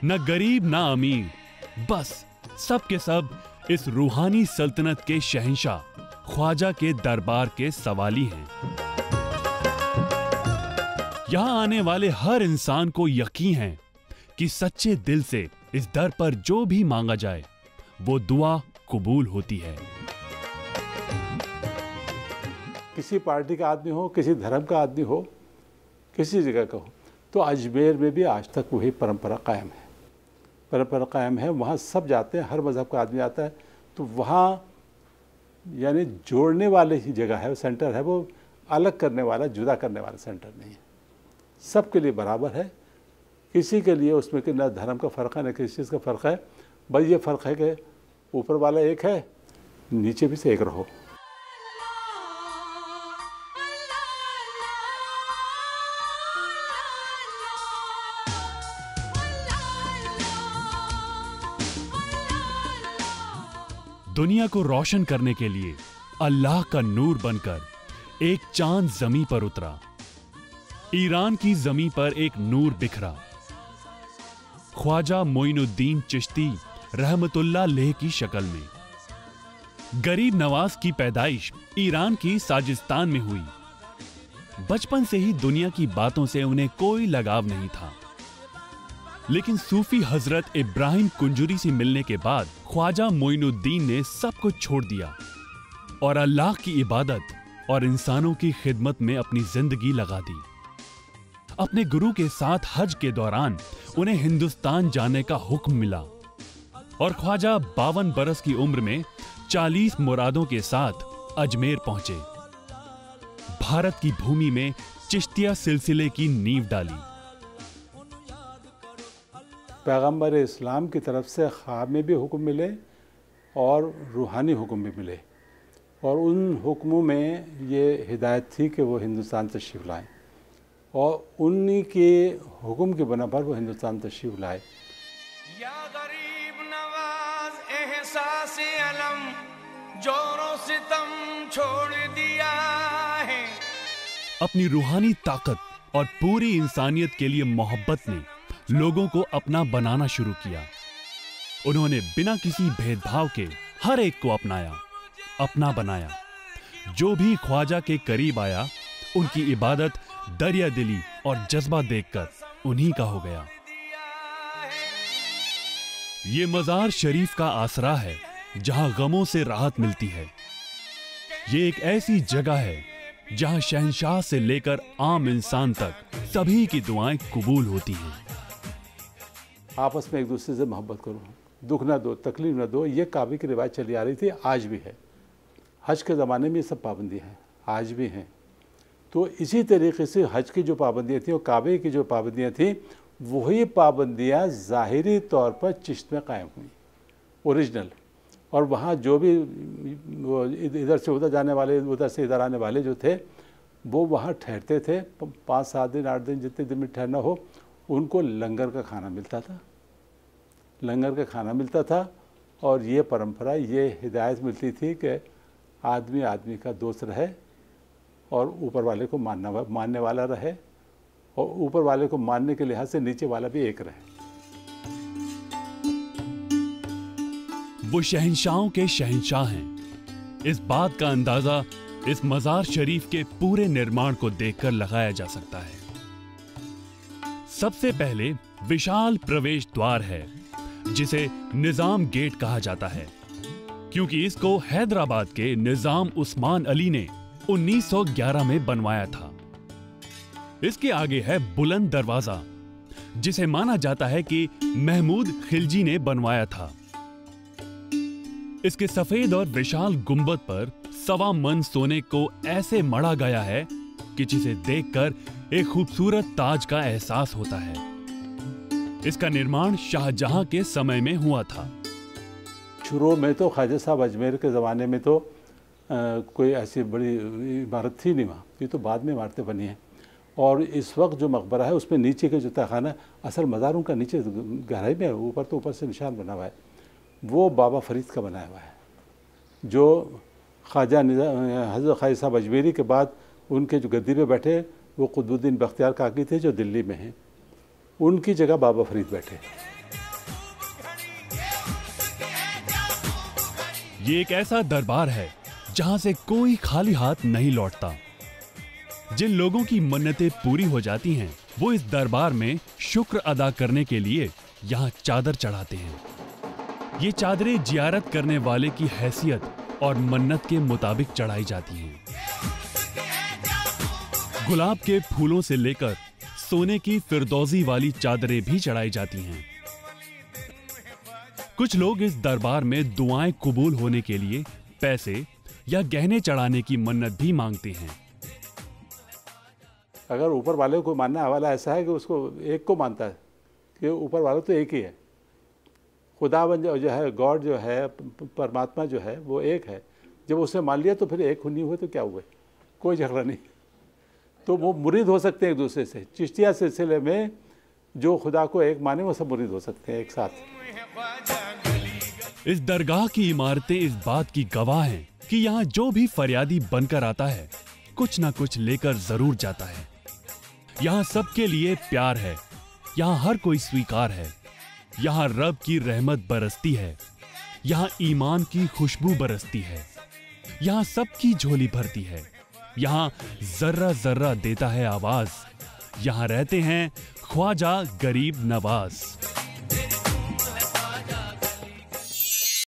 न गरीब न अमीर, बस सब के सब इस रूहानी सल्तनत के शहंशाह ख्वाजा के दरबार के सवाली हैं। यहां आने वाले हर इंसान को यकीन है कि सच्चे दिल से इस दर पर जो भी मांगा जाए वो दुआ कबूल होती है। किसी पार्टी का आदमी हो, किसी धर्म का आदमी हो, किसी जगह का हो, तो अजमेर में भी आज तक वही परंपरा कायम है। परंपरा कायम है, वहाँ सब जाते हैं, हर मज़हब का आदमी आता है। तो वहाँ यानी जोड़ने वाले ही जगह है, सेंटर है, वो अलग करने वाला, जुदा करने वाला सेंटर नहीं है। सबके लिए बराबर है, किसी के लिए उसमें कि न धर्म का फ़र्क है न किसी चीज़ का फ़र्क है। बस ये फ़र्क है कि ऊपर वाला एक है, नीचे भी से एक रहो। दुनिया को रोशन करने के लिए अल्लाह का नूर बनकर एक चांद जमी पर उतरा। ईरान की जमी पर एक नूर बिखरा। ख्वाजा मोइनुद्दीन चिश्ती रहमतुल्लाह लेह की शक्ल में। गरीब नवाज की पैदाइश ईरान की साजिस्तान में हुई। बचपन से ही दुनिया की बातों से उन्हें कोई लगाव नहीं था, लेकिन सूफी हजरत इब्राहिम कुंजुरी से मिलने के बाद ख्वाजा मोइनुद्दीन ने सब कुछ छोड़ दिया और अल्लाह की इबादत और इंसानों की खिदमत में अपनी जिंदगी लगा दी। अपने गुरु के साथ हज के दौरान उन्हें हिंदुस्तान जाने का हुक्म मिला और ख्वाजा 52 बरस की उम्र में 40 मुरादों के साथ अजमेर पहुंचे। भारत की भूमि में चिश्तिया सिलसिले की नींव डाली। पैगंबर इस्लाम की तरफ से ख्वाब में भी हुक्म मिले और रूहानी हुक्म भी मिले, और उन हुक्मों में ये हिदायत थी कि वो हिंदुस्तान तशरीफ़ लाएँ, और उन्हीं के हुक्म के बना पर वो हिंदुस्तान तशरीफ़ लाए। या गरीब नवाज एहसास अलम जोरों सितम छोड़ दिया है। अपनी रूहानी ताकत और पूरी इंसानियत के लिए मोहब्बत ने लोगों को अपना बनाना शुरू किया। उन्होंने बिना किसी भेदभाव के हर एक को अपनाया, अपना बनाया। जो भी ख्वाजा के करीब आया, उनकी इबादत दरिया दिली और जज्बा देखकर उन्हीं का हो गया। ये मज़ार शरीफ का आसरा है जहां गमों से राहत मिलती है। ये एक ऐसी जगह है जहां शहंशाह से लेकर आम इंसान तक सभी की दुआएं कबूल होती हैं। आपस में एक दूसरे से मोहब्बत करो, दुख ना दो, तकलीफ ना दो। ये काबे की रिवायत चली आ रही थी, आज भी है। हज के ज़माने में ये सब पाबंदियाँ हैं, आज भी हैं। तो इसी तरीके से हज की जो पाबंदियाँ थी और काबे की जो पाबंदियाँ थी, वही पाबंदियाँ ज़ाहिरी तौर पर चिश्त में कायम हुई, ओरिजिनल। और वहाँ जो भी इधर से उधर जाने वाले, उधर से इधर आने वाले जो थे, वो वहाँ ठहरते थे। 5-7 दिन 8 दिन जितने दिन में ठहरना हो, उनको लंगर का खाना मिलता था, लंगर का खाना मिलता था। और ये परंपरा, ये हिदायत मिलती थी कि आदमी आदमी का दोस्त रहे और ऊपर वाले को मानने वाला रहे, और ऊपर वाले को मानने के लिहाज से नीचे वाला भी एक रहे। वो शहंशाहों के शहंशाह हैं। इस बात का अंदाजा इस मज़ार शरीफ के पूरे निर्माण को देखकर लगाया जा सकता है। सबसे पहले विशाल प्रवेश द्वार है, जिसे निजाम गेट कहा जाता है, क्योंकि इसको हैदराबाद के निजाम उस्मान अली ने 1911 में बनवाया था। इसके आगे है बुलंद दरवाजा, जिसे माना जाता है कि महमूद खिलजी ने बनवाया था। इसके सफेद और विशाल गुंबद पर 1.25 मन सोने को ऐसे मढ़ा गया है कि जिसे देखकर एक खूबसूरत ताज का एहसास होता है। इसका निर्माण शाहजहां के समय में हुआ था। शुरू में तो ख्वाजा साहब अजमेर के ज़माने में तो कोई ऐसी बड़ी इमारत थी नहीं वहाँ, ये तो बाद में इमारतें बनी हैं। और इस वक्त जो मकबरा है उसमें नीचे के जो तहखाना, असल मज़ारों का नीचे गहराई में है, ऊपर तो ऊपर से निशान बना हुआ है, वो बाबा फरीद का बनाया हुआ है, जो ख्वाजा हज़रत ख्वाजा साहब अजमेरी के बाद उनके जो गद्दी पे बैठे वो कुतुबुद्दीन बख्तियार काकी थे, जो दिल्ली में हैं। उनकी जगह बाबा फरीद बैठे। ये एक ऐसा दरबार है जहां से कोई खाली हाथ नहीं लौटता। जिन लोगों की मन्नतें पूरी हो जाती हैं, वो इस दरबार में शुक्र अदा करने के लिए यहाँ चादर चढ़ाते हैं। ये चादरें जियारत करने वाले की हैसियत और मन्नत के मुताबिक चढ़ाई जाती हैं। गुलाब के फूलों से लेकर सोने की फिरदौजी वाली चादरें भी चढ़ाई जाती हैं। कुछ लोग इस दरबार में दुआएं कबूल होने के लिए पैसे या गहने चढ़ाने की मन्नत भी मांगते हैं। अगर ऊपर वाले को मानने वाला ऐसा है कि उसको एक को मानता है कि ऊपर वाला तो एक ही है, खुदावन जो है, गॉड जो है, परमात्मा जो है वो एक है। जब उसने मान लिया तो फिर एक नहीं हुए तो क्या हुए, कोई झगड़ा नहीं। तो वो मुरीद हो सकते हैं एक दूसरे से। चिश्तिया सिलसिले में जो खुदा को एक माने वो सब मुरीद हो सकते हैं एक साथ। इस दरगाह की इमारतें इस बात की गवाह हैं कि यहाँ जो भी फरियादी बनकर आता है कुछ ना कुछ लेकर जरूर जाता है। यहाँ सबके लिए प्यार है, यहाँ हर कोई स्वीकार है, यहाँ रब की रहमत बरसती है, यहाँ ईमान की खुशबू बरसती है, यहाँ सबकी झोली भरती है, यहाँ जर्रा जर्रा देता है आवाज। यहाँ रहते हैं ख्वाजा गरीब नवाज।